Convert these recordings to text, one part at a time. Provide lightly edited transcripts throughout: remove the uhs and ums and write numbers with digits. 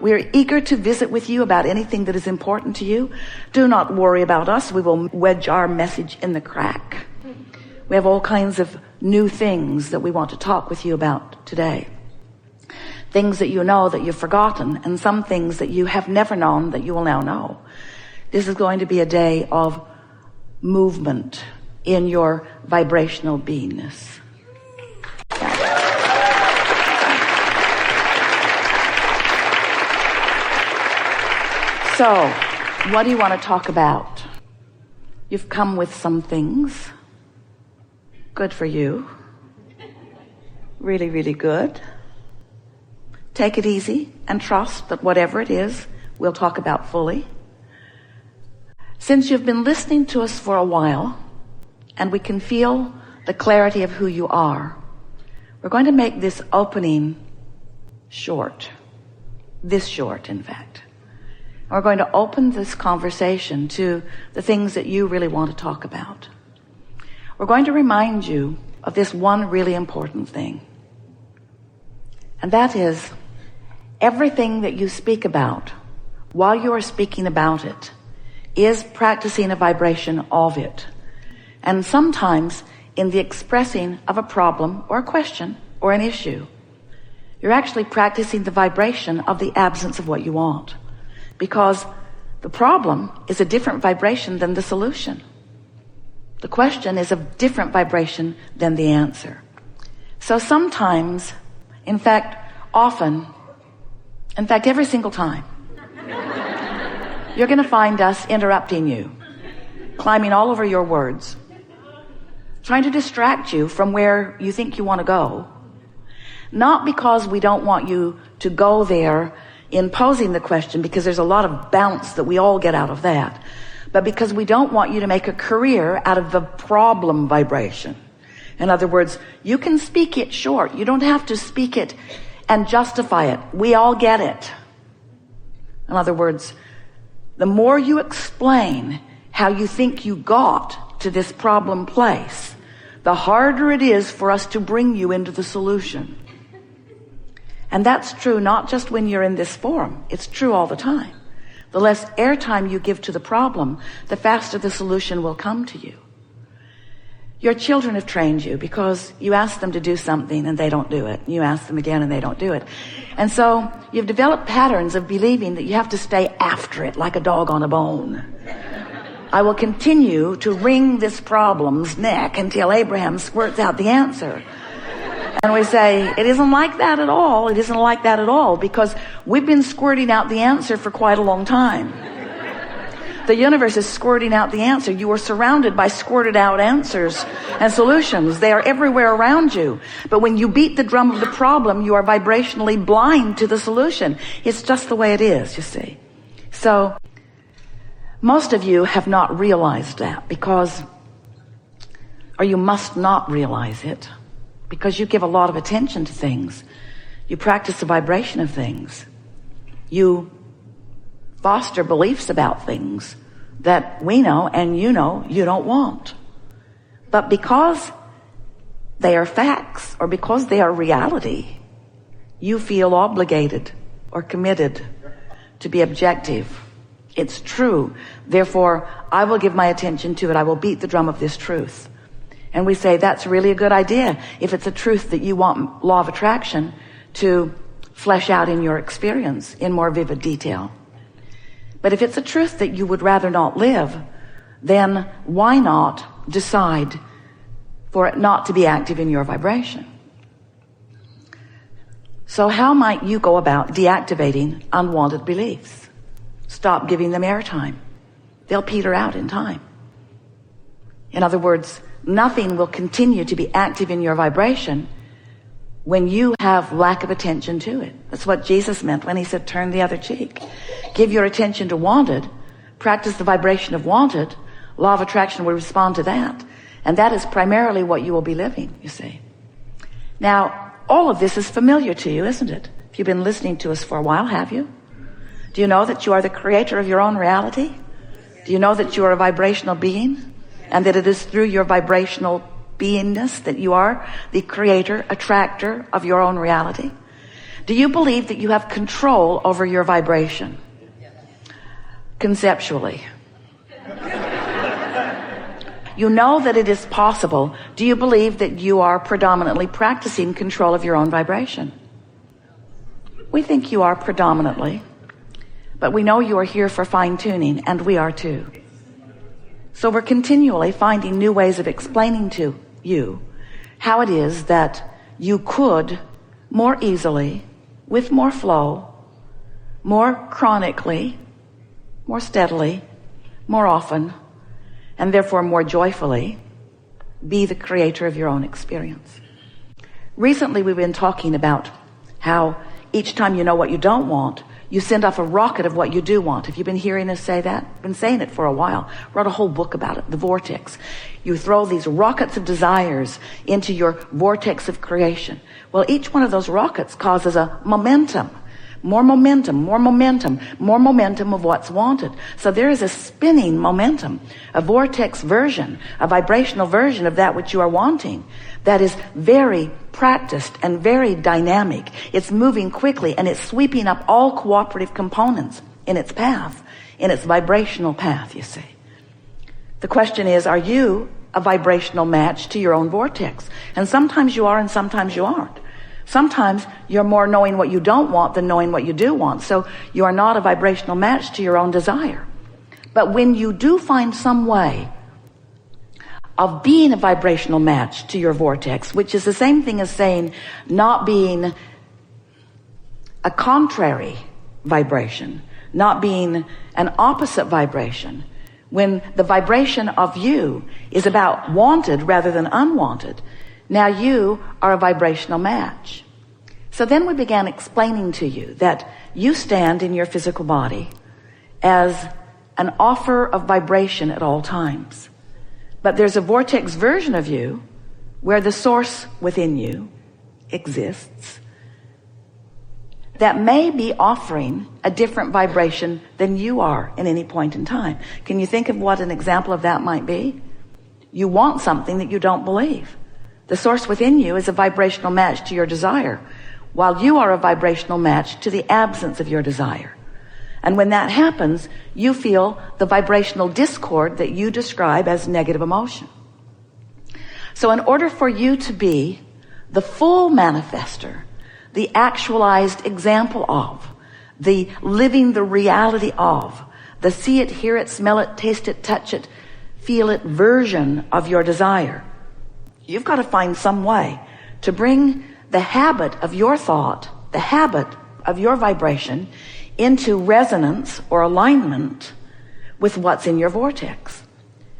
We are eager to visit with you about anything that is important to you. Do not worry about us. We will wedge our message in the crack. We have all kinds of new things that we want to talk with you about today. Things that you know that you've forgotten, and some things that you have never known that you will now know. This is going to be a day of movement in your vibrational beingness. So, what do you want to talk about? You've come with some things. Good for you. Really, really good. Take it easy and trust that whatever it is, we'll talk about fully. Since you've been listening to us for a while, and we can feel the clarity of who you are, we're going to make this opening short. This short, in fact. And we're going to open this conversation to the things that you really want to talk about. We're going to remind you of this one really important thing. And that is, everything that you speak about while you are speaking about it is practicing a vibration of it. And sometimes in the expressing of a problem or a question or an issue, you're actually practicing the vibration of the absence of what you want. Because the problem is a different vibration than the solution. The question is a different vibration than the answer. So sometimes, in fact, often, in fact, every single time, you're going to find us interrupting you, climbing all over your words, trying to distract you from where you think you want to go. Not because we don't want you to go there in posing the question, because there's a lot of bounce that we all get out of that, but because we don't want you to make a career out of the problem vibration. In other words, you can speak it short. You don't have to speak it and justify it. We all get it. In other words, the more you explain how you think you got to this problem place, the harder it is for us to bring you into the solution. And that's true not just when you're in this forum. It's true all the time. The less airtime you give to the problem, the faster the solution will come to you. Your children have trained you because you ask them to do something and they don't do it. You ask them again and they don't do it. And so you've developed patterns of believing that you have to stay after it like a dog on a bone. I will continue to wring this problem's neck until Abraham squirts out the answer. And we say, it isn't like that at all. It isn't like that at all, because we've been squirting out the answer for quite a long time. The universe is squirting out the answer. You are surrounded by squirted out answers and solutions. They are everywhere around you. But when you beat the drum of the problem, you are vibrationally blind to the solution. It's just the way it is, you see. So most of you have not realized that or you must not realize it, because you give a lot of attention to things. You practice the vibration of things. You foster beliefs about things that we know and you know you don't want. But because they are facts, or because they are reality, you feel obligated or committed to be objective. It's true. Therefore, I will give my attention to it. I will beat the drum of this truth. And we say that's really a good idea if it's a truth that you want law of attraction to flesh out in your experience in more vivid detail. But if it's a truth that you would rather not live, then why not decide for it not to be active in your vibration? So how might you go about deactivating unwanted beliefs? Stop giving them airtime. They'll peter out in time. In other words, nothing will continue to be active in your vibration when you have lack of attention to it. That's what Jesus meant when he said, turn the other cheek. Give your attention to wanted, practice the vibration of wanted, law of attraction will respond to that. And that is primarily what you will be living, you see. Now, all of this is familiar to you, isn't it? If you've been listening to us for a while, have you? Do you know that you are the creator of your own reality? Do you know that you are a vibrational being? And that it is through your vibrational beingness that you are the creator, attractor of your own reality? Do you believe that you have control over your vibration? Conceptually. You know that it is possible. Do you believe that you are predominantly practicing control of your own vibration? We think you are predominantly, but we know you are here for fine-tuning, and we are too. So we're continually finding new ways of explaining to you how it is that you could more easily, with more flow, more chronically, more steadily, more often, and therefore more joyfully, be the creator of your own experience. Recently, we've been talking about how each time you know what you don't want, you send off a rocket of what you do want. Have you been hearing us say that? I've been saying it for a while. Wrote a whole book about it, The Vortex. You throw these rockets of desires into your vortex of creation. Well, each one of those rockets causes a momentum. More momentum, more momentum, more momentum of what's wanted. So there is a spinning momentum, a vortex version, a vibrational version of that which you are wanting that is very practiced and very dynamic. It's moving quickly and it's sweeping up all cooperative components in its path, in its vibrational path, you see. The question is, are you a vibrational match to your own vortex? And sometimes you are and sometimes you aren't. Sometimes you're more knowing what you don't want than knowing what you do want. So you are not a vibrational match to your own desire. But when you do find some way of being a vibrational match to your vortex, which is the same thing as saying not being a contrary vibration, not being an opposite vibration, when the vibration of you is about wanted rather than unwanted, now you are a vibrational match. So then we began explaining to you that you stand in your physical body as an offer of vibration at all times. But there's a vortex version of you where the source within you exists that may be offering a different vibration than you are in any point in time. Can you think of what an example of that might be? You want something that you don't believe. The source within you is a vibrational match to your desire, while you are a vibrational match to the absence of your desire. And when that happens, you feel the vibrational discord that you describe as negative emotion. So in order for you to be the full manifester, the actualized example of, the living the reality of, the see it, hear it, smell it, taste it, touch it, feel it version of your desire, you've got to find some way to bring the habit of your thought, the habit of your vibration, into resonance or alignment with what's in your vortex.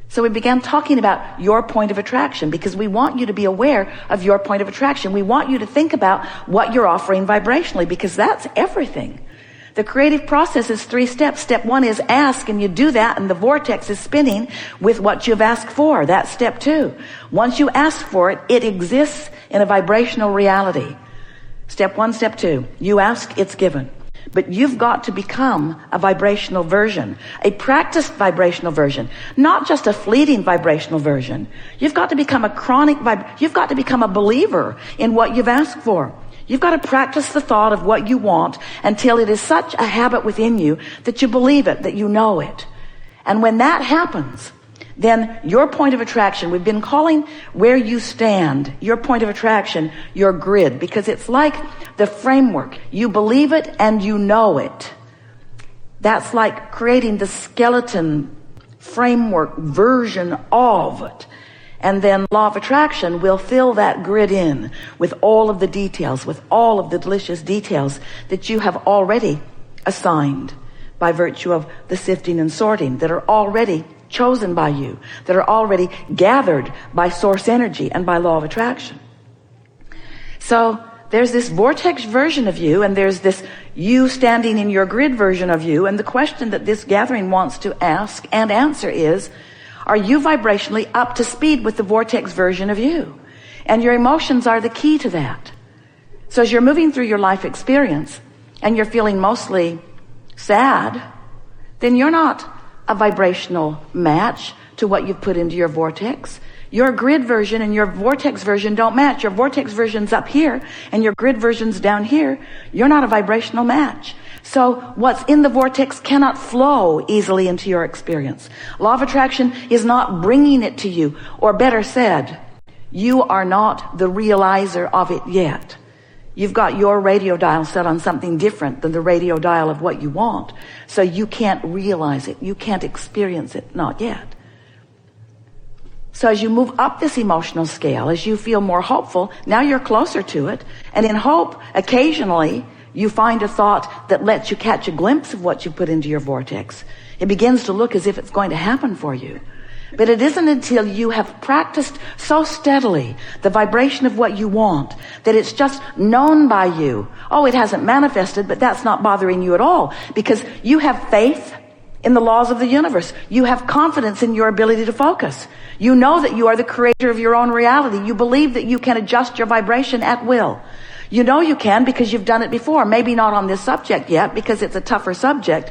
So we began talking about your point of attraction because we want you to be aware of your point of attraction. We want you to think about what you're offering vibrationally because that's everything. The creative process is 3 steps. Step 1 is ask, and you do that, and the vortex is spinning with what you've asked for. That's step 2. Once you ask for it, it exists in a vibrational reality. Step 1, step 2. You ask, it's given. But you've got to become a vibrational version, a practiced vibrational version, not just a fleeting vibrational version. You've got to become a chronic you've got to become a believer in what you've asked for. You've got to practice the thought of what you want until it is such a habit within you that you believe it, that you know it. And when that happens, then your point of attraction, we've been calling where you stand, your point of attraction, your grid, because it's like the framework. You believe it and you know it. That's like creating the skeleton framework version of it. And then law of attraction will fill that grid in with all of the details, with all of the delicious details that you have already assigned by virtue of the sifting and sorting, that are already chosen by you, that are already gathered by source energy and by law of attraction. So there's this vortex version of you, and there's this you standing in your grid version of you. And the question that this gathering wants to ask and answer is, are you vibrationally up to speed with the vortex version of you? And your emotions are the key to that. So as you're moving through your life experience and you're feeling mostly sad, then you're not a vibrational match to what you've put into your vortex. Your grid version and your vortex version don't match. Your vortex version's up here and your grid version's down here. You're not a vibrational match. So what's in the vortex cannot flow easily into your experience. Law of attraction is not bringing it to you. Or better said, you are not the realizer of it yet. You've got your radio dial set on something different than the radio dial of what you want. So you can't realize it. You can't experience it. Not yet. So as you move up this emotional scale, as you feel more hopeful, now you're closer to it. And in hope, occasionally, you find a thought that lets you catch a glimpse of what you put into your vortex. It begins to look as if it's going to happen for you. But it isn't until you have practiced so steadily the vibration of what you want that it's just known by you. Oh, it hasn't manifested, but that's not bothering you at all because you have faith in the laws of the universe. You have confidence in your ability to focus. You know that you are the creator of your own reality. You believe that you can adjust your vibration at will. You know you can because you've done it before. Maybe not on this subject yet because it's a tougher subject.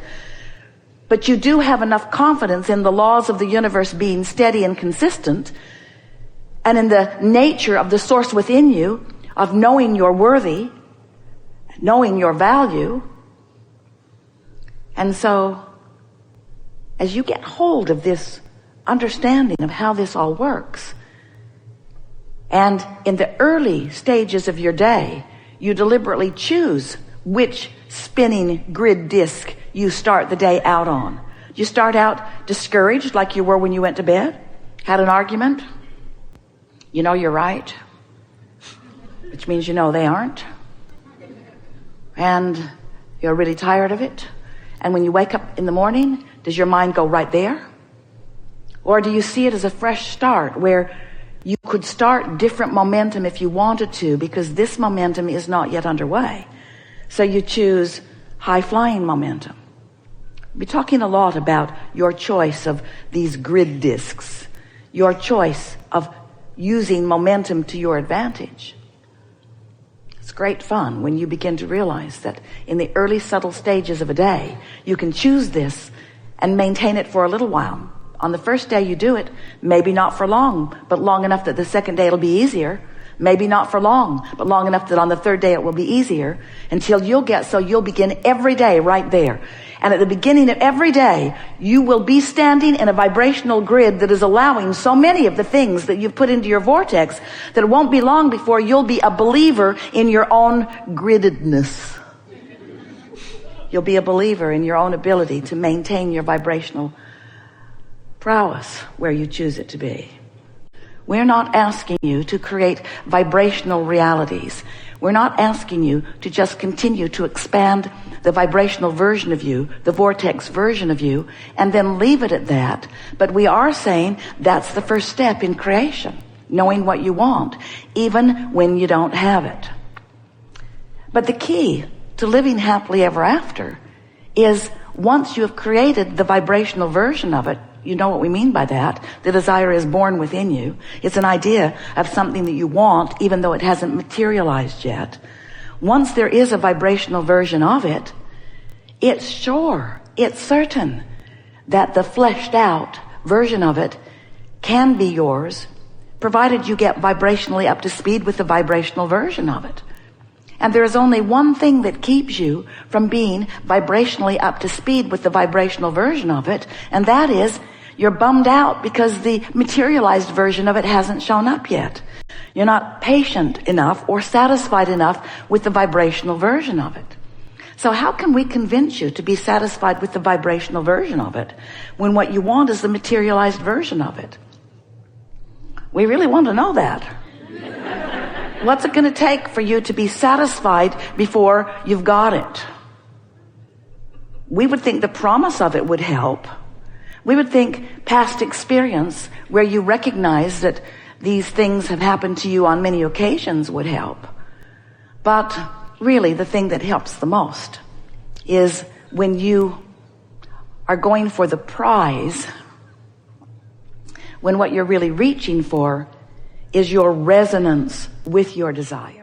But you do have enough confidence in the laws of the universe being steady and consistent and in the nature of the source within you of knowing you're worthy, knowing your value. And so as you get hold of this understanding of how this all works, and in the early stages of your day, you deliberately choose which spinning grid disc you start the day out on. You start out discouraged like you were when you went to bed, had an argument. You know you're right, which means you know they aren't. And you're really tired of it. And when you wake up in the morning, does your mind go right there? Or do you see it as a fresh start where you could start different momentum if you wanted to because this momentum is not yet underway? So you choose high-flying momentum. We're talking a lot about your choice of these grid discs, your choice of using momentum to your advantage. It's great fun when you begin to realize that in the early subtle stages of a day, you can choose this and maintain it for a little while. On the first day you do it, maybe not for long, but long enough that the second day it'll be easier. Maybe not for long, but long enough that on the third day it will be easier until you'll begin every day right there. And at the beginning of every day, you will be standing in a vibrational grid that is allowing so many of the things that you've put into your vortex that it won't be long before you'll be a believer in your own griddedness. You'll be a believer in your own ability to maintain your vibrational prowess where you choose it to be. We're not asking you to create vibrational realities. We're not asking you to just continue to expand the vibrational version of you, the vortex version of you, and then leave it at that. But we are saying that's the first step in creation, knowing what you want, even when you don't have it. But the key to living happily ever after is once you have created the vibrational version of it, you know what we mean by that. The desire is born within you. It's an idea of something that you want, even though it hasn't materialized yet. Once there is a vibrational version of it, it's sure, it's certain that the fleshed out version of it can be yours, provided you get vibrationally up to speed with the vibrational version of it. And there is only one thing that keeps you from being vibrationally up to speed with the vibrational version of it, and that is you're bummed out because the materialized version of it hasn't shown up yet. You're not patient enough or satisfied enough with the vibrational version of it. So how can we convince you to be satisfied with the vibrational version of it when what you want is the materialized version of it? We really want to know that. What's it going to take for you to be satisfied before you've got it? We would think the promise of it would help. We would think past experience where you recognize that these things have happened to you on many occasions would help. But really the thing that helps the most is when you are going for the prize, when what you're really reaching for is your resonance with your desire.